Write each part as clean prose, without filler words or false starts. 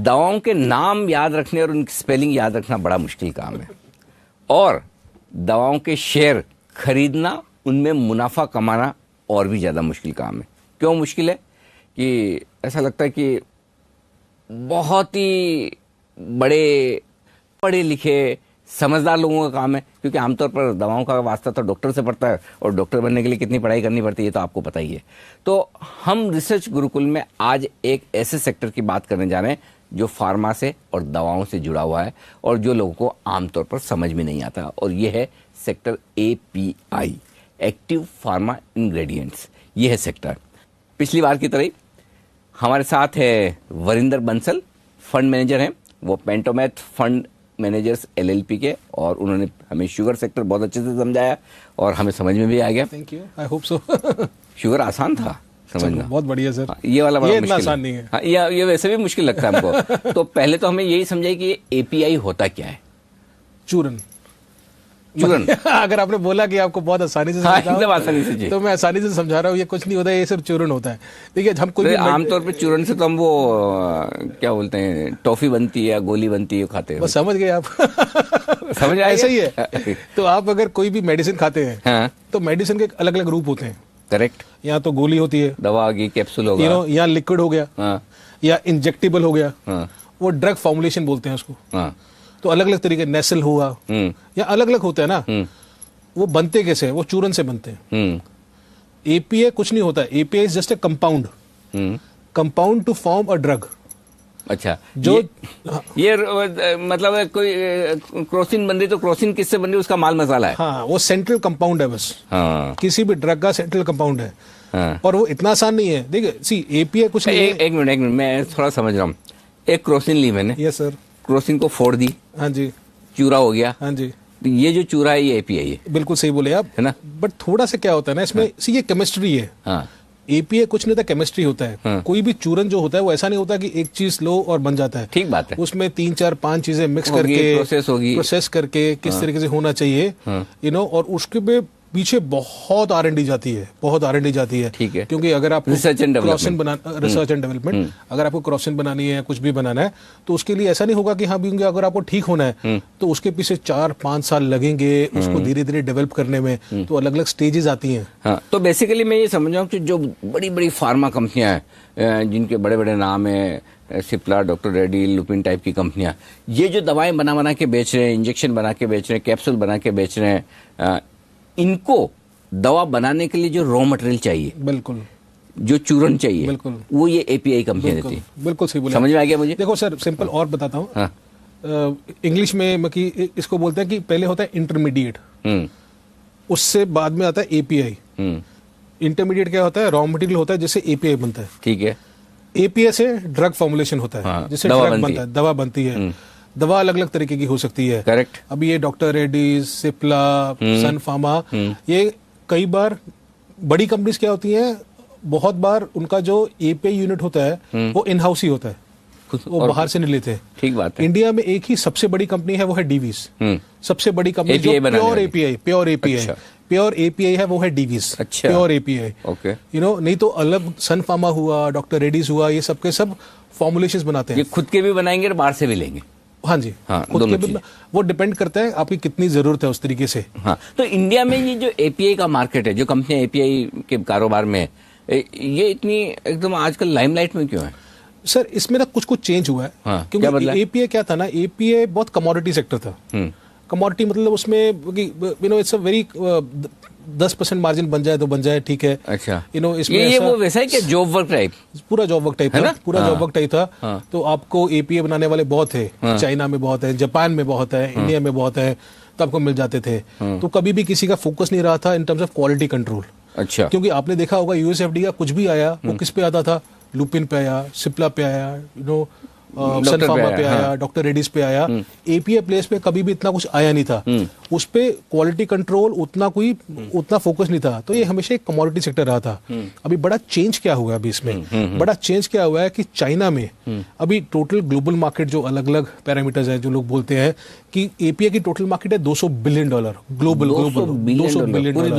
दवाओं के नाम याद रखने और उनकी स्पेलिंग याद रखना बड़ा मुश्किल काम है, और दवाओं के शेयर खरीदना, उनमें मुनाफा कमाना और भी ज़्यादा मुश्किल काम है। क्यों मुश्किल है? कि ऐसा लगता है कि बहुत ही बड़े पढ़े लिखे समझदार लोगों का काम है, क्योंकि आमतौर पर दवाओं का वास्ता तो डॉक्टर से पड़ता है, और डॉक्टर बनने के लिए कितनी पढ़ाई करनी पड़ती है तो आपको पता ही है। तो हम रिसर्च गुरुकुल में आज एक ऐसे सेक्टर की बात करने जा रहे हैं जो फार्मा से और दवाओं से जुड़ा हुआ है, और जो लोगों को आमतौर पर समझ में नहीं आता, और ये है sector API, active pharma ingredients. ये है सेक्टर। पिछली बार की तरह ही हमारे साथ है वरिंदर बंसल, फंड मैनेजर हैं, वो पेंटोमैथ फंड मैनेजर्स LLP के, और उन्होंने हमें शुगर सेक्टर बहुत अच्छे से समझाया और हमें समझ में भी आ गया। Thank you, I hope so. Sugar आसान था समझना। बहुत बढ़िया सर। ये वाला बड़ा मुश्किल आसान नहीं है। हाँ, ये वैसे भी मुश्किल लगता है हमको। तो पहले तो हमें यही समझाइए कि ये API होता क्या है। चूरन। अगर आपने बोला कि आपको बहुत आसानी से एकदम आसानी से जी, तो मैं आसानी से समझा रहा हूँ। ये कुछ नहीं होता है, ये सिर्फ चूरन होता है। देखिए, हम कोई आमतौर पे चूरन से तो हम वो क्या बोलते हैं, टॉफी बनती है या गोली बनती है, खाते हैं। बस समझ गए आप। समझ आया? ऐसा ही है। तो आप अगर कोई भी मेडिसिन खाते हैं, हाँ, तो मेडिसिन के अलग अलग रूप होते हैं। करेक्ट। या तो गोली होती है, दवा आ गई, कैप्सूल होगा, या लिक्विड हो गया, हाँ, या इंजेक्टेबल हो गया, हाँ, वो ड्रग फॉर्मुलेशन बोलते हैं उसको। हाँ, तो अलग अलग तरीके, नेसल हुआ, या अलग अलग होता है ना। वो बनते कैसे हैं? वो चूरन से बनते हैं। API कुछ नहीं होता है। API is just a compound to form a drug. अच्छा, जो ये मतलब कोई क्रोसिन बन रही, तो क्रोसिन किससे बन रही, उसका माल मसाला है। हाँ, वो सेंट्रल कंपाउंड है बस। हाँ, किसी भी ड्रग का सेंट्रल कंपाउंड है। हाँ, और वो इतना आसान नहीं है। देखिए, सी API कुछ नहीं है। एक मिनट मैं थोड़ा समझ रहा हूँ। एक क्रोसिन ली मैंने। Yes sir. क्रोसिन को फोड़ दी, हाँ जी, चूरा हो गया। हाँ जी, तो ये जो चूरा है ये API है। बिल्कुल सही बोले आप, है ना। बट थोड़ा सा क्या होता है ना इसमें, सी ये केमिस्ट्री है। हाँ, API कुछ नहीं होता, केमिस्ट्री होता है। हाँ। कोई भी चूरन जो होता है वो ऐसा नहीं होता कि एक चीज लो और बन जाता है। ठीक बात है। उसमें 3 4 5 चीजें मिक्स करके प्रोसेस करके किस तरीके से होना चाहिए, और उसके पीछे बहुत R&D जाती है, बहुत R&D जाती है। ठीक है। क्योंकि अगर आप रिसर्च एंड डेवलपमेंट, अगर आपको क्रॉसिन बनानी है, कुछ भी बनाना है, तो उसके लिए ऐसा नहीं होगा कि हाँ भी अगर आपको ठीक होना है तो उसके पीछे 4-5 साल लगेंगे उसको धीरे धीरे डेवलप करने में। तो अलग अलग स्टेजेस आती हैं। हाँ, तो बेसिकली मैं ये समझ रहा हूँ कि जो बड़ी बड़ी फार्मा कंपनियां हैं, जिनके बड़े बड़े नाम है, Cipla, doctor Reddy, Lupin type की कंपनियां, ये जो दवाएं बना के बेच रहे हैं, इंजेक्शन बना के बेच रहे हैं, कैप्सूल बना के बेच रहे हैं, इनको दवा बनाने के लिए जो रॉ मटेरियल चाहिए, बिल्कुल, जो चूरन चाहिए, बिल्कुल, वो ये API कंपनी देती है। बिल्कुल सही बोला। समझ में आ गया मुझे। देखो सर, सिंपल और बताता हूँ। हाँ, इंग्लिश में इसको बोलते हैं कि पहले होता है इंटरमीडिएट, उससे बाद में आता है API। इंटरमीडिएट क्या होता है? रॉ मटेरियल होता है जिससे API बनता है। ठीक है। API से ड्रग फॉर्मुलेशन होता है। हाँ, जिससे ड्रग बनता है, दवा बनती है। दवा अलग अलग तरीके की हो सकती है। करेक्ट। अभी ये डॉक्टर रेड्डी, सिप्ला, सन फार्मा, ये कई बार बड़ी कंपनीज क्या होती हैं, बहुत बार उनका जो API यूनिट होता है वो इन हाउस ही होता है, वो बाहर से नहीं लेते हैं। ठीक बात है। इंडिया में एक ही सबसे बड़ी कंपनी है, वो है डीवीज। सबसे बड़ी कंपनी जो प्योर API है वो है डीवीज। अच्छा। Pure API। ओके। नहीं तो अलग सन फार्मा हुआ, डॉक्टर रेड्डीज हुआ, ये सबके सब फॉर्मुलेशंस बनाते हैं। ये खुद के भी बनाएंगे और बाहर से भी लेंगे। हाँ जी, हाँ, खुद के भी, वो डिपेंड करता है आपकी कितनी जरूरत है उस तरीके से। हाँ, तो इंडिया में ये जो API का मार्केट है, जो कंपनियां API के कारोबार में है, ये इतनी एकदम आजकल लाइमलाइट में क्यों है? सर, इसमें ना कुछ चेंज हुआ है। हाँ, क्योंकि API क्या था ना, API बहुत कमोडिटी सेक्टर था। कमोडिटी मतलब उसमें इट्स अ वेरी 10% मार्जिन बन जाए तो बन जाए, ठीक है। अच्छा, इसमें ये वो वैसा है कि जॉब वर्क टाइप, पूरा जॉब वर्क टाइप था, पूरा जॉब वर्क टाइप था। हाँ। तो आपको API बनाने वाले बहुत थे। हाँ। चाइना में बहुत है, जापान में बहुत है, इंडिया में बहुत है, तो आपको मिल जाते थे। तो कभी भी किसी का फोकस नहीं रहा था in terms of quality control. अच्छा। क्योंकि आपने देखा होगा USFDA का कुछ भी आया वो किस पे आता था? लुपिन पे आया, सिप्ला पे आया, सन फार्मा पे आया, डॉक्टर रेड्डीज पे आया। API प्लेस पे कभी भी इतना कुछ आया नहीं था। उस पे क्वालिटी कंट्रोल उतना फोकस नहीं था। तो ये हमेशा एक कमोडिटी सेक्टर रहा था। अभी बड़ा चेंज क्या हुआ है अभी इसमें? बड़ा चेंज क्या हुआ है कि चाइना में अभी टोटल ग्लोबल मार्केट, जो अलग अलग पैरामीटर्स है, जो लोग बोलते हैं कि API की टोटल मार्केट है $200 बिलियन। ग्लोबल 200 बिलियन पूरी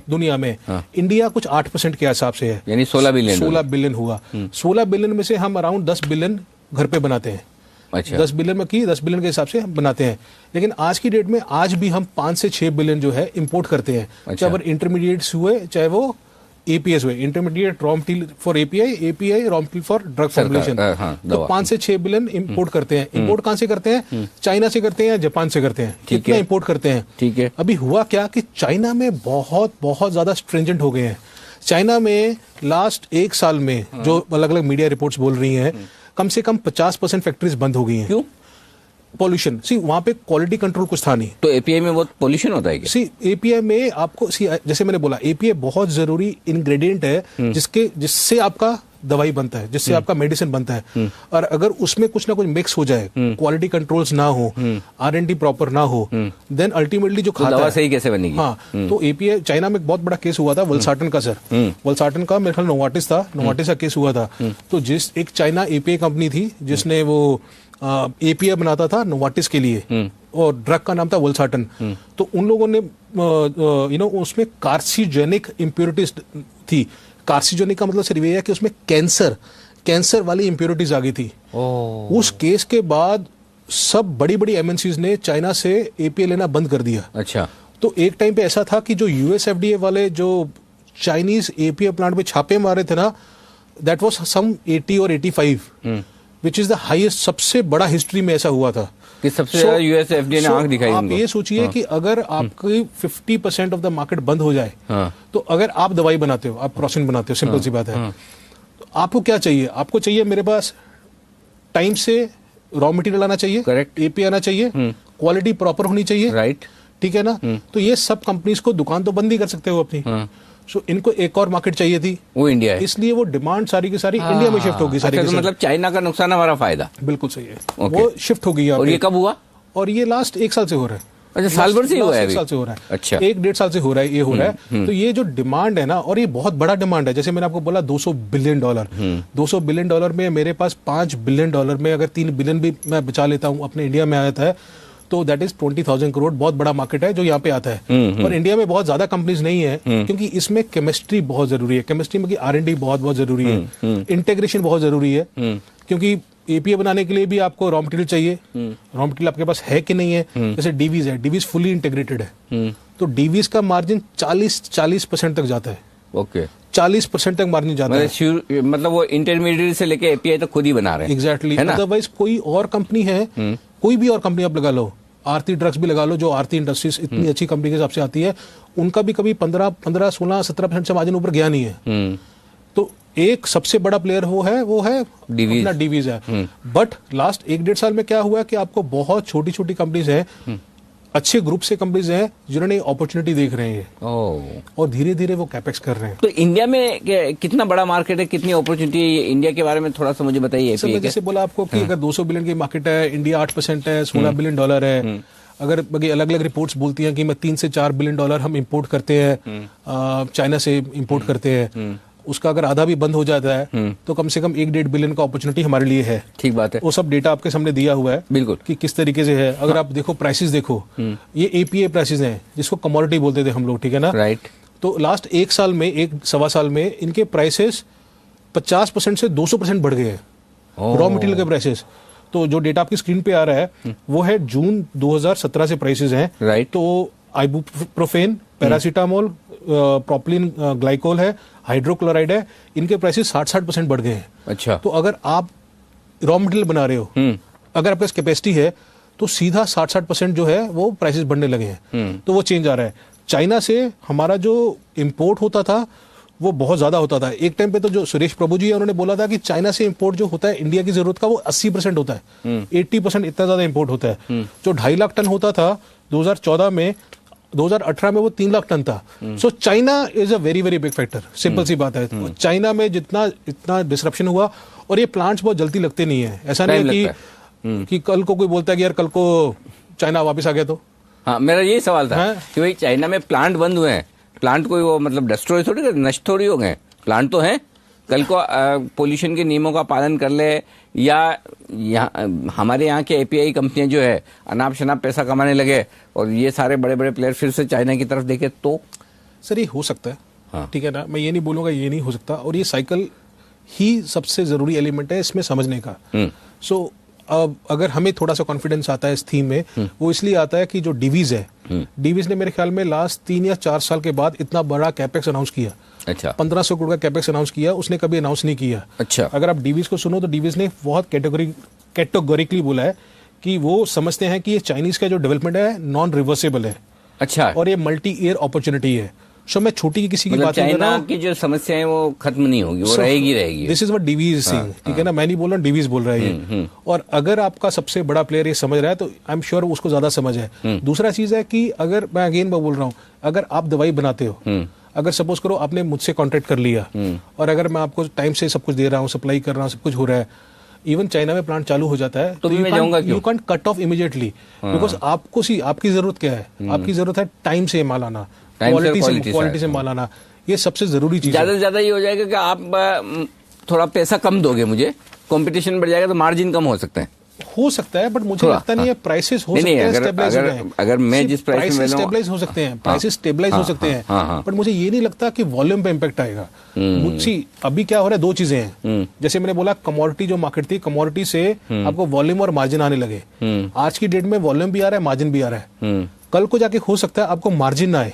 दुनिया में। इंडिया कुछ 8% के हिसाब से है, यानी 16 बिलियन हुआ। 16 बिलियन में से हम अराउंड 10 बिलियन घर पे बनाते हैं। अच्छा। 10 बिलियन में की, 10 बिलियन के हिसाब से हम बनाते हैं। लेकिन आज की डेट में आज भी हम 5 से 6 बिलियन जो है इंपोर्ट करते हैं। अच्छा। चाहे वो इंटरमीडिएट्स हुए, चाहे वो एपीएस हुए, intermediate raw material for API, API raw material for drug formulation. तो 5 से 6 बिलियन इंपोर्ट करते हैं। इंपोर्ट कहां से करते हैं? चाइना से करते हैं या जापान से करते हैं। कितना इंपोर्ट करते हैं? ठीक है। अभी हुआ क्या कि चाइना में बहुत बहुत ज्यादा स्ट्रिंजेंट हो गए हैं। चाइना में लास्ट 1 साल में जो अलग अलग मीडिया रिपोर्ट्स बोल रही हैं, कम से कम 50% फैक्ट्रीज बंद हो गई हैं। क्यों? पॉल्यूशन। सी वहां पे क्वालिटी कंट्रोल कुछ था नहीं। तो एपीआई में बहुत पॉल्यूशन होता है क्या? सी एपीआई में आपको जैसे मैंने बोला, एपीआई बहुत जरूरी इंग्रेडिएंट है जिससे आपका दवाई बनता है, जिससे आपका मेडिसिन बनता है। और अगर उसमें कुछ ना कुछ मिक्स हो जाए, क्वालिटी कंट्रोल्स ना हो, R&D प्रॉपर ना हो, देन अल्टीमेटली जो खाता दवा है, सही कैसे बनेगी? हाँ, तो एपीआई चाइना में एक बहुत बड़ा केस हुआ था वलसाटन का सर। वलसाटन का मेरे ख्याल नोवार्टिस था, नोवार्टिस का केस हुआ था। तो एक चाइना एपीआई कंपनी थी जिसने वो एपीआई बनाता था नोवार्टिस के लिए, और ड्रग का नाम था वलसाटन। तो उन लोगों ने उसमें कार्सिजेनिक इम्प्योरिटीज थी। कार्सिजेनिक का मतलब सिर्फ ये है कि उसमें कैंसर वाली इम्प्योरिटीज आ गई थी। उस केस के बाद सब बड़ी बड़ी एमएनसीज ने चाइना से एपीआई लेना बंद कर दिया। अच्छा। तो एक टाइम पे ऐसा था कि जो यूएसएफडीए वाले जो चाइनीज एपीआई प्लांट पे छापे मारे थे ना, दैट वाज सम 80 और 85, विच इज द हाईएस्ट, सबसे बड़ा हिस्ट्री में ऐसा हुआ था कि सबसे ज्यादा यूएसएफडीए ने आंख दिखाई। आप ये सोचिए कि अगर आपकी 50% ऑफ द मार्केट बंद हो जाए, तो अगर आप दवाई बनाते हो, आप प्रोसिन बनाते हो, सिंपल सी बात है, तो आपको क्या चाहिए? आपको चाहिए मेरे पास टाइम से रॉ मटेरियल आना चाहिए, करेक्ट, एपीआई आना चाहिए, क्वालिटी प्रॉपर होनी चाहिए, राइट, ठीक है ना? तो ये सब कंपनीज को दुकान तो बंद ही कर सकते हो अपनी। सो इनको एक और मार्केट चाहिए थी, वो इंडिया है। इसलिए वो डिमांड सारी की सारी इंडिया में शिफ्ट होगी। सारी अच्छा, तो मतलब चाइना का नुकसान हमारा फायदा। बिल्कुल सही है, वो शिफ्ट हो गई। और ये कब हुआ? और ये लास्ट 1 साल से हो रहा है। अच्छा, साल भर से ही हुआ है? 1 साल से हो रहा है। अच्छा, 1-1.5 साल से हो रहा है, ये हो रहा है। तो ये जो डिमांड है ना, और ये बहुत बड़ा डिमांड है। जैसे मैंने आपको बोला $200 बिलियन, $200 बिलियन में मेरे पास $5 बिलियन में अगर 3 बिलियन भी मैं बचा लेता हूँ, अपने इंडिया में आता है, तो दैट इज 20,000 करोड़। बहुत बड़ा मार्केट है जो यहाँ पे आता है। और इंडिया में बहुत ज्यादा कंपनीज नहीं है, क्योंकि इसमें केमिस्ट्री बहुत जरूरी है। केमिस्ट्री में R&D बहुत जरूरी है, इंटीग्रेशन बहुत जरूरी है, क्योंकि एपीआई बनाने के लिए भी आपको रॉ मटेरियल चाहिए। रॉ मटेरियल आपके पास है कि नहीं है? जैसे डीवीज है, डीवीज फुली इंटीग्रेटेड है, तो डीवीज का मार्जिन 40% तक जाता है। ओके, 40% तक मार्जिन जाता है। मतलब वो इंटरमीडिएट से लेके एपीआई तक खुद ही बना रहे हैं। एग्जैक्टली। अदरवाइज कोई और कंपनी है, कोई भी और कंपनी आप लगा लो, आरती ड्रग्स भी लगा लो, जो आरती इंडस्ट्रीज इतनी अच्छी कंपनी के हिसाब से आती है, उनका भी कभी 15, 16, 17% से मार्जिन ऊपर गया नहीं है। तो एक सबसे बड़ा प्लेयर वो है अपना डीवीज है। बट लास्ट 1-1.5 साल में क्या हुआ है कि आपको बहुत छोटी छोटी कंपनीज हैं, अच्छे ग्रुप से कंपनीज हैं, जिन्होंने अपॉर्चुनिटी देख रहे हैं और धीरे धीरे वो कैपेक्स कर रहे हैं। तो इंडिया में कितना बड़ा मार्केट है, कितनी अपॉर्चुनिटी है? इंडिया के बारे में थोड़ा सा मुझे बताइए। सर, मैं जैसे बोला आपको कि अगर 200 बिलियन की मार्केट है, इंडिया 8% है, $16 बिलियन है। अगर अलग अलग रिपोर्ट्स बोलती हैं कि मैं $3 से $4 बिलियन हम इंपोर्ट करते हैं, चाइना से इंपोर्ट करते हैं, उसका अगर आधा भी बंद हो जाता है तो कम से कम 1-1.5 बिलियन का अपॉर्चुनिटी हमारे लिए है। ठीक बात है। वो सब डेटा आपके सामने दिया हुआ है, बिल्कुल, कि किस तरीके से है। अगर आप देखो प्राइसेस देखो, ये एपीआई प्राइसेस हैं, जिसको कमोडिटी बोलते थे हम लोग, ठीक है ना? राइट। तो लास्ट 1 साल में, 1-1.25 साल में इनके प्राइसेस 50% से 200% बढ़ गए हैं, रॉ मटेरियल के प्राइसेस। तो जो डेटा आपकी स्क्रीन पे आ रहा है वो है जून 2017 से प्राइसेस हैं। राइट। तो आइबुप्रोफेन, पैरासीटामोल, प्रोपिलीन ग्लाइकोल है, हाइड्रोक्लोराइड है, इनके प्राइसेस 60% बढ़ गए हैं। अच्छा। तो अगर आप रॉ मटेरियल बना रहे हो, अगर आपके पास कैपेसिटी है, तो सीधा 60% जो है वो प्राइसेस बढ़ने लगे हैं। तो वो चेंज आ रहा है। चाइना से हमारा जो इंपोर्ट होता था वो बहुत ज्यादा होता था। एक टाइम पे तो जो सुरेश प्रभु जी है, उन्होंने बोला था कि चाइना से इंपोर्ट जो होता है इंडिया की जरूरत का, वो 80% होता है, 80% इतना ज्यादा इंपोर्ट होता है। जो 2.5 लाख टन होता था 2014 में, 2018 में वो 3 लाख टन था। So China is a very very big factor, simple सी बात है। चाइना में इतना डिसरप्शन हुआ, और ये प्लांट्स बहुत जल्दी लगते नहीं है। ऐसा नहीं है कि कल को कोई बोलता है कि यार कल को चाइना वापस आ गया तो। हाँ, मेरा यही सवाल था कि भाई चाइना में प्लांट बंद हुए हैं, प्लांट कोई वो मतलब डिस्ट्रॉय थोड़ी, नष्ट थोड़ी हो गए, प्लांट तो हैं। कल को पोल्यूशन के नियमों का पालन कर ले, या हमारे यहाँ के एपीआई कंपनियां जो है अनाप शनाप पैसा कमाने लगे, और ये सारे बड़े बड़े प्लेयर फिर से चाइना की तरफ देखे, तो सर ये हो सकता है। हाँ। ठीक है ना, मैं ये नहीं बोलूंगा ये नहीं हो सकता, और ये साइकिल ही सबसे जरूरी एलिमेंट है इसमें समझने का। सो अब अगर हमें थोड़ा सा कॉन्फिडेंस आता है इस थीम में, वो इसलिए आता है कि जो डीवीज है, डीवीज ने मेरे ख्याल में लास्ट 3 या 4 साल के बाद इतना बड़ा कैपेक्स अनाउंस किया। अच्छा, 1500 करोड़ का कैपेक्स अनाउंस किया, उसने कभी अनाउंस नहीं किया। अच्छा, अगर आप डीवीज को सुनो तो डीवीज ने बहुत कैटेगोरिकली बोला है कि वो समझते हैं कि ये चाइनीज का जो डेवलपमेंट है नॉन रिवर्सेबल है। अच्छा, और ये मल्टी ईयर अपॉर्चुनिटी है। सो मैं छोटी की किसी की मतलब बात नहीं कर रहा चाइना हूँ, की जो समस्या है वो खत्म नहीं होगी, वो रहेगी। दिस इज व्हाट डीवीज सिंग, ठीक है ना, मैं नहीं बोल रहा, डीवीज बोल रहा है ये। और अगर आपका सबसे बड़ा प्लेयर ये समझ रहा है तो आई एम श्योर उसको ज्यादा समझ है। दूसरा चीज है कि अगर मैं अगेन बोल रहा हूँ, अगर आप दवाई बनाते हो, अगर सपोज करो आपने मुझसे कॉन्ट्रैक्ट कर लिया और अगर मैं आपको टाइम से सब कुछ दे रहा हूँ, सप्लाई कर रहा हूँ, सब कुछ हो रहा है, इवन चाइना में प्लांट चालू हो जाता है, तो you can't cut off immediately, because आपको आपकी जरूरत क्या है? आपकी जरूरत है टाइम से माल आना, क्वालिटी से माल आना, ये सबसे जरूरी चीज है। ज्यादा से ज्यादा ये हो जाएगा कि आप थोड़ा पैसा कम दोगे मुझे, कंपटीशन बढ़ जाएगा तो मार्जिन कम हो सकते हैं, बट मुझे लगता नहीं है प्राइसेस हो सकते हैं स्टेबलाइज हो गए। अगर मैं जिस प्राइस में स्टेबलाइज हो सकते हैं, प्राइसेस स्टेबलाइज हो सकते हैं, बट मुझे ये नहीं लगता कि वॉल्यूम पे इम्पैक्ट आएगा। मुझे अभी क्या हो रहा है, 2 चीजें हैं। जैसे मैंने बोला, कमोडिटी जो मार्केट थी, कमोडिटी से आपको वॉल्यूम और मार्जिन आने लगे। आज की डेट में वॉल्यूम भी आ रहा है, मार्जिन भी आ रहा है। कल को जाके हो सकता है आपको मार्जिन ना आए,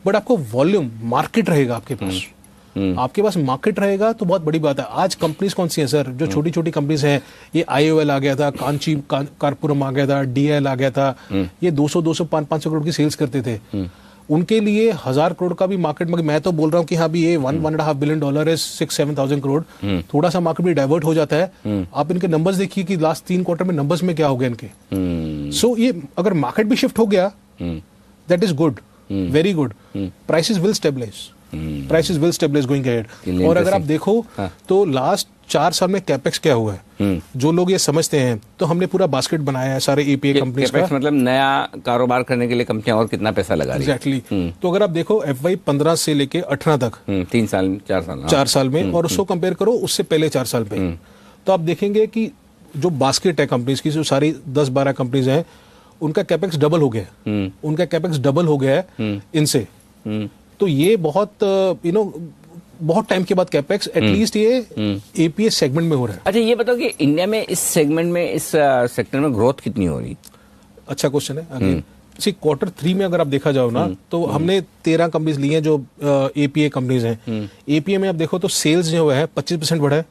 बट आपको वॉल्यूम, मार्केट रहेगा आपके पास। आपके पास मार्केट रहेगा तो बहुत बड़ी बात है। आज कंपनीज कौन सी हैं सर? जो छोटी छोटी कंपनीज हैं, ये IOL आ गया था, कांची कारपुरम आ गया था, DL आ गया था, ये 200 500 करोड़ की सेल्स करते थे। उनके लिए 1000 करोड़ का भी मार्केट में, मैं तो बोल रहा हूँ कि हाँ भी ये $1.5 बिलियन है, 6-7,000 करोड़, थोड़ा सा मार्केट भी डाइवर्ट हो जाता है। आप इनके नंबर्स देखिए कि लास्ट 3 क्वार्टर में नंबर्स में क्या हो गया इनके। सो ये अगर मार्केट भी शिफ्ट हो गया, that is good, very good. Prices will stabilise going ahead. और अगर आप देखो तो लास्ट 4 साल में कैपेक्स क्या हुआ है, जो लोग ये समझते हैं, तो हमने पूरा बास्केट बनाया है सारे API कंपनीज का। मतलब नया कारोबार करने के लिए कंपनियां और कितना पैसा लगा रही है। एग्जैक्टली। तो अगर आप देखो FY 15 से लेके 18 तक, 4 साल में, और उसको कंपेयर करो उससे पहले 4 साल पे, तो आप देखेंगे कि जो बास्केट है कंपनीज की, जो सारी 10-12 कंपनीज हैं, उनका कैपेक्स डबल हो गया है इनसे। तो ये बहुत बहुत टाइम के बाद कैपेक्स एटलीस्ट ये API सेगमेंट में हो रहा है। अच्छा, ये बताओ कि इंडिया में इस सेगमेंट में, इस सेक्टर में ग्रोथ कितनी हो रही? अच्छा क्वेश्चन है। अगेन Q3 में अगर आप देखा जाओ ना, तो हमने 13 कंपनीज ली हैं जो API कंपनीज हैं। API में आप देखो तो सेल्स जो है 25% बढ़ा है,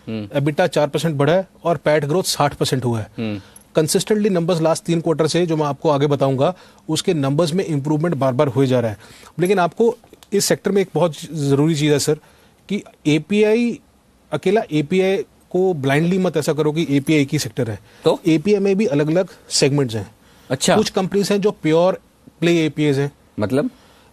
EBITDA 4% बढ़ा है, और पैट ग्रोथ 60% हुआ है। कंसिस्टेंटली नंबर्स लास्ट 3 क्वार्टर से, जो मैं आपको आगे बताऊंगा, उसके नंबर्स में इंप्रूवमेंट बार बार हो जा रहा है। लेकिन आपको इस सेक्टर में एक बहुत जरूरी चीज है सर, कि अकेला API को ब्लाइंडली मत ऐसा करो कि API एक ही सेक्टर है। तो API में भी अलग अलग सेगमेंट्स हैं। अच्छा, कुछ कंपनीज हैं जो प्योर प्ले APIs हैं, मतलब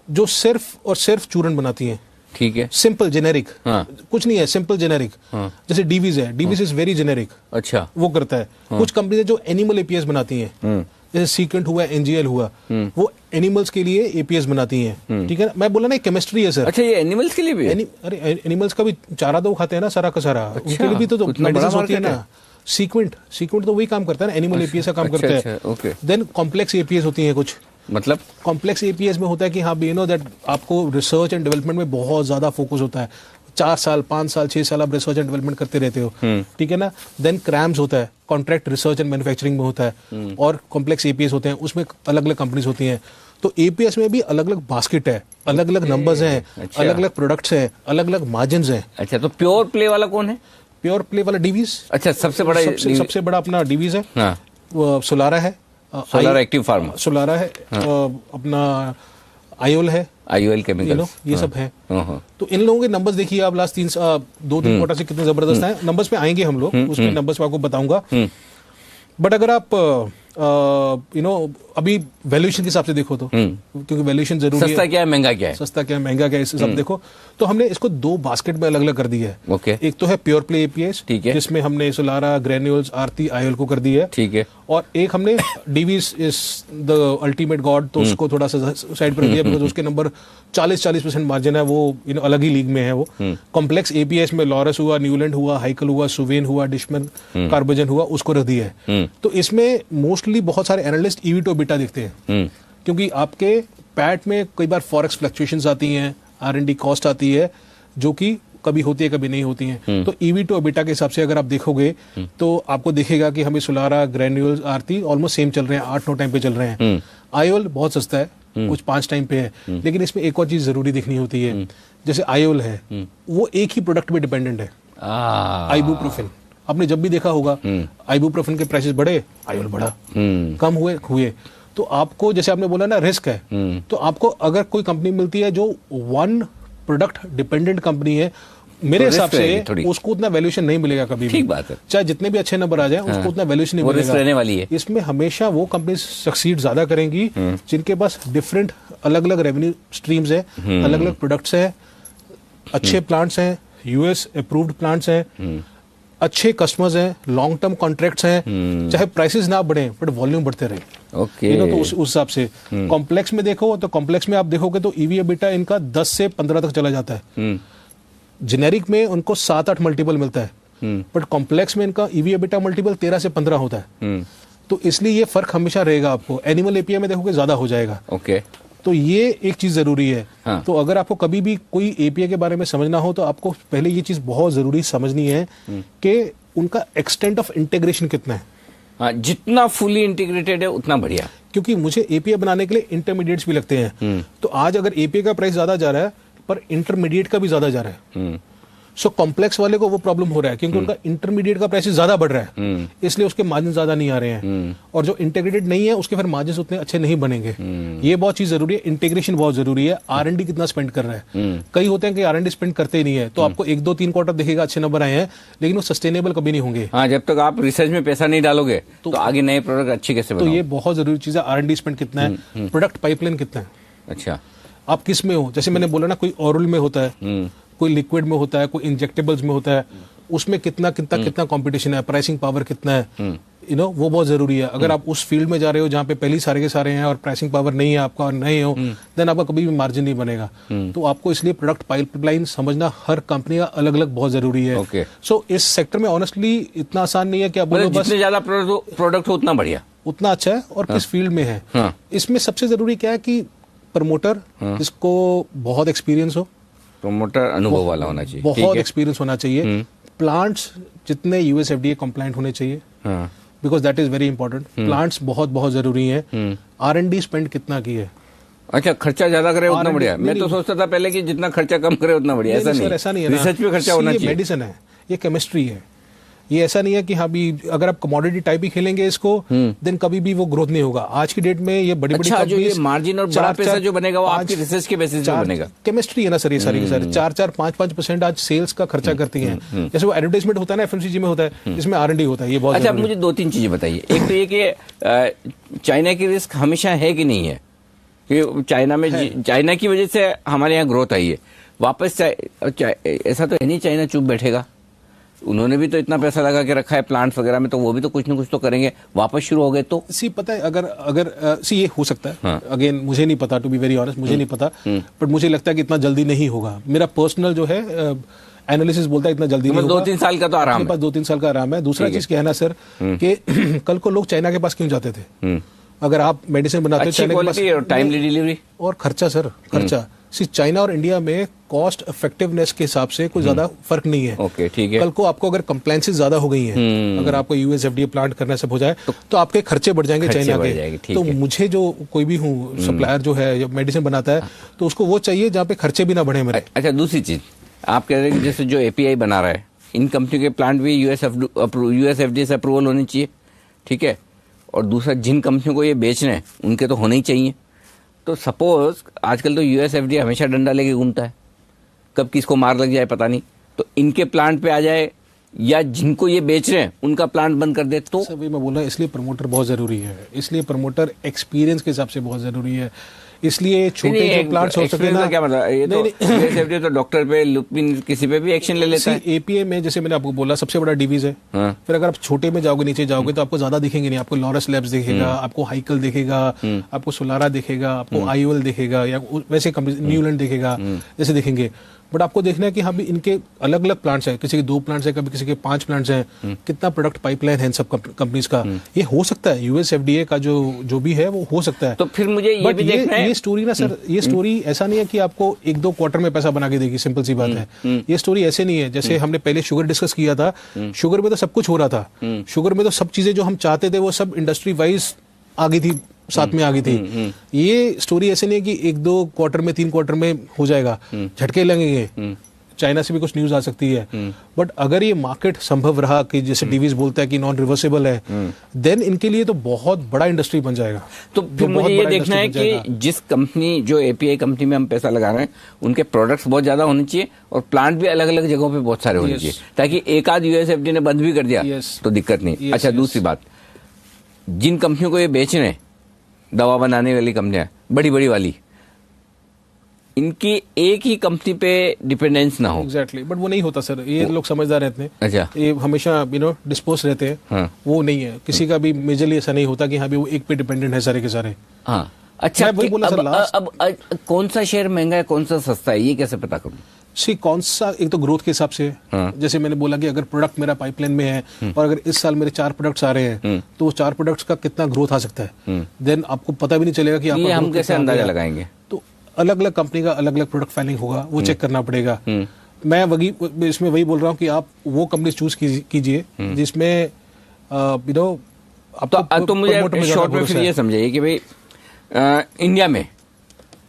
जो सिर्फ और सिर्फ चूरन बनाती हैं। ठीक है, सिंपल जेनेरिक, कुछ नहीं है, सिंपल जेनेरिक। जैसे डीवीज है, डीवीज इज वेरी जेनेरिक। अच्छा, वो करता है। कुछ कंपनी जो एनिमल APIs बनाती हैं, जैसे सीक्वेंट हुआ, NGL हुआ, वो एनिमल्स के लिए APIs बनाती हैं। ठीक है, मैं बोला ना केमिस्ट्री है सर। अच्छा, ये एनिमल्स के लिए भी? अरे एनिमल्स का भी चारा तो खाते हैं ना, सारा का सारा। अच्छा, उनके लिए भी तो मेडिसिन होती है ना। सीक्वेंट तो वही काम करता है ना, एनिमल APIs का काम करता है। देन कॉम्प्लेक्स APIs होती हैं कुछ, मतलब कॉम्प्लेक्स APIs में होता है कि हाँ यू नो दैट आपको रिसर्च एंड डेवलपमेंट में बहुत ज्यादा फोकस होता है। 4 साल 5 साल 6 साल आप रिसर्च एंड डेवलपमेंट करते रहते हो, ठीक है ना। देन CRAMS होता है, कॉन्ट्रैक्ट रिसर्च एंड मैन्युफैक्चरिंग में होता है, और कॉम्प्लेक्स APIs होते हैं, उसमें अलग अलग कंपनीज होती हैं। तो APIs में भी अलग अलग बास्केट है, अलग अलग नंबर्स हैं, अलग अलग प्रोडक्ट्स हैं, अलग अलग मार्जिन हैं। अच्छा, तो प्योर प्ले वाला कौन है? प्योर प्ले वाला डीवीज। अच्छा, सबसे बड़ा अपना डीवीज है, सोलारा है, सोलारा एक्टिव फार्मा, सोलारा है, अपना IOL है, IOL केमिकल, ये सब है। तो इन लोगों के नंबर्स देखिए आप, लास्ट 2-3 क्वार्टर से कितने जबरदस्त हैं। नंबर्स पे आएंगे हम लोग, उसके नंबर्स पे आपको बताऊंगा। बट अगर आप अभी वैल्यूएशन के हिसाब से देखो तो, क्योंकि वैल्यूएशन जरूरी है, सस्ता क्या है महंगा क्या है, महंगा क्या है, इस सब देखो तो हमने इसको 2 बास्केट में अलग अलग कर दिया है। ओके, एक तो है प्योर प्ले APIs, ठीक है, जिसमें हमने सोलारा, ग्रेन्यूल्स, आरती, IOL को कर दिया है, ठीक है। और एक हमने Divi's is the ultimate God, तो उसको थोड़ा सा साइड पर दिया, बिकॉज उसके नंबर 40% मार्जिन है, वो अलग ही लीग में है। वो कॉम्प्लेक्स APIs में लॉरस हुआ, न्यूलैंड हुआ, हाइकल हुआ, सुवेन हुआ, डिशमन, कार्बोजन हुआ, उसको रख दिया है। तो इसमें मोस्टली बहुत सारे एनालिस्ट EV to EBITDA देखते हैं, क्योंकि आपके पैट में कई बार फॉरेक्स फ्लक्चुएशंस आती हैं, R&D कॉस्ट आती है, जो कि कभी होती है कभी नहीं होती हैं। तो ईवी टू एबिटा के हिसाब से अगर आप देखोगे तो आपको दिखेगा कि हमें सोलारा, ग्रेन्यूल्स, आरती ऑलमोस्ट सेम चल रहे हैं, 8-9 टाइम पे चल रहे हैं। आईओएल बहुत सस्ता है, कुछ 5 टाइम पे है, लेकिन इसमें एक और चीज जरूरी दिखनी होती है। जैसे आईओएल है वो एक ही प्रोडक्ट पे डिपेंडेंट है, आइबुप्रोफेन। आपने जब भी देखा होगा आइबुप्रोफेन के प्राइसेस बढ़े, आईओएल बढ़ा, कम हुए। तो आपको जैसे आपने बोला ना रिस्क है, तो आपको अगर कोई कंपनी मिलती है जो वन प्रोडक्ट डिपेंडेंट कंपनी है, मेरे हिसाब से उसको उतना वैल्यूएशन नहीं मिलेगा कभी भी। ठीक बात है, चाहे जितने भी अच्छे नंबर आ जाए उसको उतना वैल्यूएशन नहीं मिलेगा, रहने वाली है। इसमें हमेशा वो कंपनी सक्सीड ज्यादा करेंगी जिनके पास डिफरेंट अलग अलग रेवेन्यू स्ट्रीम्स है, अलग अलग प्रोडक्ट्स है, अच्छे प्लांट्स हैं, यूएस अप्रूव्ड प्लांट्स हैं, अच्छे कस्टमर्स हैं, लॉन्ग टर्म कॉन्ट्रैक्ट्स हैं, चाहे प्राइसेस ना बढ़े बट वॉल्यूम बढ़ते रहे। ओके तो उस हिसाब से कॉम्प्लेक्स में देखो तो कॉम्प्लेक्स में आप देखोगे तो ईवी एबिटा इनका 10 से 15 तक चला जाता है। जेनेरिक में उनको 7-8 मल्टीपल मिलता है, बट कॉम्प्लेक्स में इनका ईवी एबिटा मल्टीपल 13 से 15 होता है। तो इसलिए ये फर्क हमेशा रहेगा। आपको एनिमल एपीआई में देखोगे ज्यादा हो जाएगा। ओके, तो ये एक चीज जरूरी है। हाँ। तो अगर आपको कभी भी कोई एपीआई के बारे में समझना हो तो आपको पहले ये चीज बहुत जरूरी समझनी है कि उनका एक्सटेंट ऑफ इंटीग्रेशन कितना है। हाँ, जितना फुली इंटीग्रेटेड है उतना बढ़िया, क्योंकि मुझे एपीआई बनाने के लिए इंटरमीडिएट्स भी लगते हैं। तो आज अगर एपीआई का प्राइस ज्यादा जा रहा है पर इंटरमीडिएट का भी ज्यादा जा रहा है, सो कॉम्प्लेक्स वाले को वो प्रॉब्लम हो रहा है क्योंकि उनका इंटरमीडिएट का प्राइस ज्यादा बढ़ रहा है, इसलिए उसके मार्जिन ज्यादा नहीं आ रहे हैं। और जो इंटीग्रेटेड नहीं है उसके फिर मार्जिन उतने अच्छे नहीं बनेंगे। ये बहुत चीज जरूरी है, इंटीग्रेशन बहुत जरूरी है। आर&डी कितना स्पेंड कर रहा है, कई होते हैं कि आर&डी स्पेंड करते ही नहीं है, तो आपको 1-2-3 क्वार्टर दिखेगा अच्छे नंबर आए हैं, लेकिन वो सस्टेनेबल कभी नहीं होंगे। हाँ, जब तक आप रिसर्च में पैसा नहीं डालोगे तो आगे नए प्रोडक्ट अच्छे कैसे तो ये बहुत जरूरी चीज है। आर&डी स्पेंड कितना है, प्रोडक्ट पाइपलाइन कितना है, अच्छा आप किस में हो। जैसे मैंने बोला ना, कोई ओरल में होता है, कोई लिक्विड में होता है, कोई इंजेक्टेबल्स में होता है, उसमें कितना कंपटीशन है, प्राइसिंग पावर कितना है, वो बहुत जरूरी है। अगर आप उस फील्ड में जा रहे हो जहाँ पे पहले सारे के सारे हैं और प्राइसिंग पावर नहीं है आपका और नहीं हो, देन आपका कभी भी मार्जिन नहीं बनेगा। तो आपको इसलिए प्रोडक्ट पाइपलाइन समझना हर कंपनी का अलग अलग बहुत जरूरी है। सो इस सेक्टर में ऑनेस्टली इतना आसान नहीं है कि आप बोलो बस जितने ज्यादा प्रोडक्ट हो उतना बढ़िया, उतना अच्छा है। और किस फील्ड में है, इसमें सबसे जरूरी क्या है कि प्रमोटर जिसको बहुत एक्सपीरियंस हो, प्रमोटर अनुभव वाला होना चाहिए, बहुत एक्सपीरियंस होना चाहिए। प्लांट्स जितने यूएसएफडीए कंप्लायंट होने चाहिए, because that is very important. Plants बहुत बहुत जरूरी है। आर&डी स्पेंड कितना की है, अच्छा खर्चा ज्यादा करे उतना बढ़िया। मैं तो सोचता था पहले कि जितना खर्चा कम करे उतना बढ़िया। ऐसा नहीं है, रिसर्च पे खर्चा होना चाहिए। मेडिसिन है, ये केमिस्ट्री है, ये ऐसा नहीं है कि हाँ भी अगर आप कमोडिटी टाइप ही खेलेंगे इसको देन कभी भी वो ग्रोथ नहीं होगा। आज की डेट में ये बड़ी बड़ी कंपनीज मार्जिन और बड़ा पैसा जो बनेगा वो आपकी रिसर्च के बेसिस पे बनेगा। केमिस्ट्री है ना सर, ये सारी की सारी 4-5% आज सेल्स का खर्चा करती हैं। जैसे वो एडवर्टाइजमेंट होता है ना एफएमसीजी में होता है, इसमें आर&डी होता है। ये बहुत अच्छा, मुझे 2-3 चीजें बताइए। एक तो ये कि चाइना की रिस्क हमेशा है कि नहीं है, कि चाइना की वजह से हमारे यहाँ ग्रोथ आई है वापस। ऐसा तो है नहीं चाइना चुप बैठेगा, उन्होंने भी तो इतना पैसा लगा के रखा है प्लांट्स वगैरह में, तो वो भी तो कुछ ना कुछ तो करेंगे। वापस शुरू हो गए तो पता है अगर ये हो सकता है। हाँ। अगेन मुझे नहीं पता, टू बी वेरी ऑनेस्ट, मुझे नहीं पता, बट मुझे लगता है कि इतना जल्दी नहीं होगा। मेरा पर्सनल जो है एनालिसिस बोलता है इतना जल्दी नहीं होगा। 2-3 साल का तो आराम है, 2-3 साल का आराम है। दूसरा चीज क्या है ना सर, कि कल को लोग चाइना के पास क्यों जाते थे? अगर आप मेडिसिन बनाते हो चाइना के पास, टाइमली डिलीवरी और खर्चा सर, खर्चा चाइना और इंडिया में कॉस्ट इफेक्टिवनेस के हिसाब से कोई ज्यादा फर्क नहीं है। ओके, ठीक है। कल को आपको अगर कंप्लायंसेस ज्यादा हो गई हैं, अगर आपको यूएसएफडीए प्लांट करना सब हो जाए तो आपके खर्चे बढ़ जाएंगे चाइना के। तो मुझे जो कोई भी हूँ सप्लायर जो है मेडिसिन बनाता है, तो उसको वो चाहिए जहाँ पे खर्चे भी ना बढ़े मेरे। अच्छा, दूसरी चीज आप कह रहे हैं जैसे जो एपीआई बना रहा है, इन कंपनी के प्लांट भी यूएसएफडीए से अप्रूवल होनी चाहिए, ठीक है। और दूसरा, जिन कंपनियों को ये बेचने हैं उनके तो होने ही चाहिए। तो सपोज आजकल तो यूएसएफडीए हमेशा डंडा लेके घूमता है, कब किसको मार लग जाए पता नहीं, तो इनके प्लांट पे आ जाए या जिनको ये बेच रहे हैं उनका प्लांट बंद कर दे तो सभी मैं बोल रहा हूँ। इसलिए प्रमोटर बहुत जरूरी है, इसलिए प्रमोटर एक्सपीरियंस के हिसाब से बहुत जरूरी है। इसलिए छोटे जो प्लांट्स हो सकते हैं ना, क्या मतलब, ये तो यूएसएफडीए तो डॉक्टर पे, लुपिन, किसी पे भी एक्शन ले लेता है। एपीआई में जैसे मैंने आपको बोला सबसे बड़ा डिवीज है। फिर अगर आप छोटे में जाओगे, नीचे जाओगे तो आपको ज्यादा दिखेंगे नहीं। आपको लॉरस लैब्स दिखेगा, आपको हाइकल दिखेगा, आपको सोलारा दिखेगा, आपको आईओएल दिखेगा, या वैसे कंपनी न्यूलैंड दिखेगा, जैसे दिखेंगे। बट आपको देखना है कि हाँ भी इनके अलग अलग प्लांट्स हैं, किसी के 2 प्लांट्स हैं, कभी किसी के 5 प्लांट्स हैं, कितना प्रोडक्ट पाइपलाइन है इन सब कंपनीज का। ये हो सकता है यूएस एफडीए का जो भी है वो हो सकता है। तो फिर मुझे ये भी देखना है, ये स्टोरी ना सर, ये स्टोरी ऐसा नहीं है कि आपको 1-2 क्वार्टर में पैसा बना के देगी, सिंपल सी बात है। ये स्टोरी ऐसे नहीं है, जैसे हमने पहले शुगर डिस्कस किया था, शुगर में तो सब कुछ हो रहा था, शुगर में तो सब चीजें जो हम चाहते थे वो सब इंडस्ट्री वाइज आ गई थी, साथ में आ गई थी। ये स्टोरी ऐसे नहीं है कि 1-2 क्वार्टर में 3 क्वार्टर में हो जाएगा, झटके लगेंगे, चाइना से भी कुछ न्यूज आ सकती है। बट अगर ये मार्केट संभव रहा कि जैसे डीवीज बोलता है कि नॉन रिवर्सेबल है, देन इनके लिए तो बहुत बड़ा इंडस्ट्री बन जाएगा। तो फिर मुझे ये देखना है कि जिस कंपनी, जो एपीआई कंपनी में हम पैसा लगा रहे हैं, उनके प्रोडक्ट्स बहुत ज्यादा होने चाहिए और प्लांट भी अलग अलग जगहों पे बहुत सारे होने चाहिए, ताकि एक आध यूएसएफडी ने बंद भी कर दिया तो दिक्कत नहीं। अच्छा, दूसरी बात, जिन कंपनियों को ये बेच रहे हैं, दवा बनाने वाली कंपनियां बड़ी बड़ी वाली, इनकी एक ही कंपनी पे डिपेंडेंस ना हो। एग्जैक्टली, बट वो नहीं होता सर, ये लोग समझदार रहते हैं। अच्छा, ये हमेशा डिस्पोज रहते हैं। हाँ। वो नहीं है, किसी का भी मेजरली ऐसा नहीं होता कि हाँ भी वो एक पे डिपेंडेंट है सारे के सारे। हाँ। अच्छा, वही बोला सर, अब कौन सा शेयर महंगा है, कौन सा सस्ता है, ये कैसे पता करूं? कौन सा, एक तो ग्रोथ के हिसाब से। हाँ। जैसे मैंने बोला कि अगर प्रोडक्ट मेरा पाइपलाइन में है और अगर इस साल मेरे 4 प्रोडक्ट्स आ रहे हैं तो वो 4 प्रोडक्ट्स का कितना ग्रोथ आ सकता है, देन आपको पता भी नहीं चलेगा कि ये हम कैसे अंदाजा लगाएंगे? तो अलग अलग कंपनी का अलग अलग प्रोडक्ट फाइलिंग होगा, वो चेक करना पड़ेगा। मैं इसमें वही बोल रहा हूँ कि आप वो कंपनी चूज कीजिए जिसमें तो मुझे शॉर्ट में फिर ये समझाइए कि भाई इंडिया में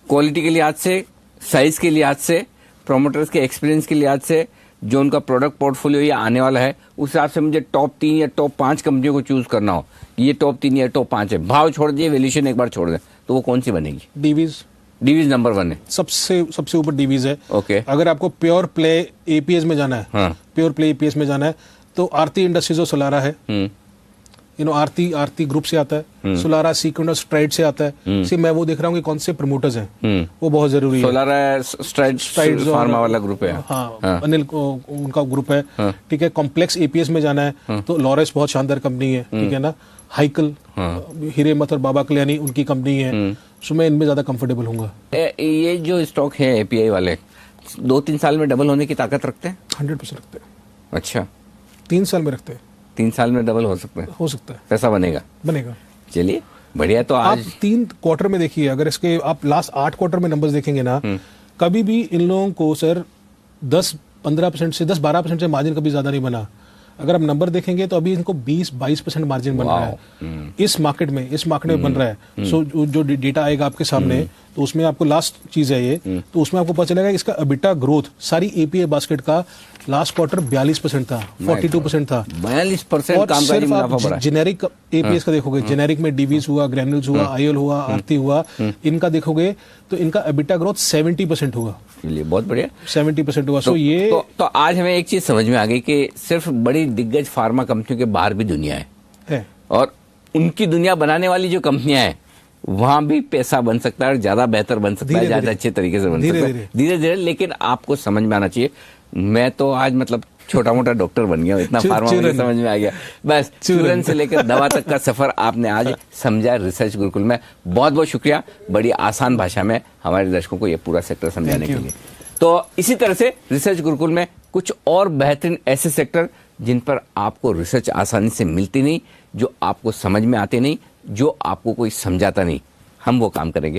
क्वालिटी के लिहाज से, साइज के लिहाज से, प्रोमोटर्स के एक्सपीरियंस के लिहाज से, जो उनका प्रोडक्ट पोर्टफोलियो ये आने वाला है, उस हिसाब से मुझे टॉप 3 या टॉप 5 कंपनियों को चूज करना हो, ये टॉप 3 या टॉप 5 है, भाव छोड़ दिए, वैल्यूएशन एक बार छोड़ दें, तो वो कौन सी बनेगी? डीवीज नंबर 1 है, सबसे ऊपर डीवीज है। ओके। अगर आपको प्योर प्ले एपीएस में जाना है, हाँ। प्योर प्ले एपीएस में जाना है तो आरती इंडस्ट्रीज और सोलारा है। आरती ग्रुप से आता है, सोलारा सीक्वेंट और स्ट्राइड से आता है। सिर्फ मैं वो देख रहा हूँ कि कौन से प्रमोटर्स हैं, वो बहुत जरूरी है। सोलारा स्ट्राइड फार्मा वाला ग्रुप है। हाँ। अनिल को उनका ग्रुप है। ठीक है। कॉम्प्लेक्स एपीएस में जाना है तो लॉरेस बहुत शानदार कंपनी है, ठीक है ना। हाइकल, हिरेमत और बाबा कल्याणी उनकी कंपनी है, सो मैं इनमें ज्यादा कंफर्टेबल हूँ। ये जो स्टॉक है एपीआई वाले 2-3 साल में डबल होने की ताकत रखते हैं? 100% रखते हैं। अच्छा, 3 साल में रखते हैं। 3 साल में डबल हो सकता है, पैसा बनेगा। चलिए बढ़िया। तो आज आप 3 क्वार्टर में देखिए, अगर इसके आप लास्ट 8 क्वार्टर में नंबर्स देखेंगे ना, कभी भी इन लोगों को सर 10-15% से 10-12% से मार्जिन कभी ज्यादा नहीं बना। अगर आप नंबर देखेंगे तो अभी इनको 20-22% मार्जिन बन रहा है इस मार्केट में बन रहा है। सो जो डेटा आएगा आपके सामने तो उसमें आपको लास्ट चीज है ये, तो उसमें आपको पता चलेगा इसका एबिटा ग्रोथ सारी एपीआई बास्केट का लास्ट क्वार्टर 42% था, 42% था। 42% कामकाजी मुनाफा बढ़ा। जेनेरिक एपीएस का देखोगे, जेनेरिक में डीवीज हुआ, ग्रैन्यूल्स हुआ, आईएल हुआ, आरती हुआ, इनका देखोगे तो इनका एबिटा ग्रोथ 70% हुआ। चलिए बहुत बढ़िया, 70% हुआ। तो आज हमें एक चीज समझ में आ गई कि सिर्फ बड़ी दिग्गज फार्मा कंपनियों के बाहर भी दुनिया है और उनकी दुनिया बनाने वाली जो कंपनियां हैं वहां भी पैसा बन सकता है और ज्यादा बेहतर बन सकता है, ज्यादा अच्छे तरीके से बन सकता है धीरे धीरे। लेकिन आपको समझ में आना चाहिए। मैं तो आज मतलब छोटा मोटा डॉक्टर बन गया, इतना फार्मा मुझे समझ में आ गया। बस चूरन से लेकर दवा तक का सफर आपने आज समझा रिसर्च गुरुकुल में। बहुत बहुत शुक्रिया, बड़ी आसान भाषा में हमारे दर्शकों को ये पूरा सेक्टर समझाने के लिए। तो इसी तरह से रिसर्च गुरुकुल में कुछ और बेहतरीन ऐसे सेक्टर जिन पर आपको रिसर्च आसानी से मिलती नहीं, जो आपको समझ में आते नहीं, जो आपको कोई समझाता नहीं, हम वो काम करेंगे।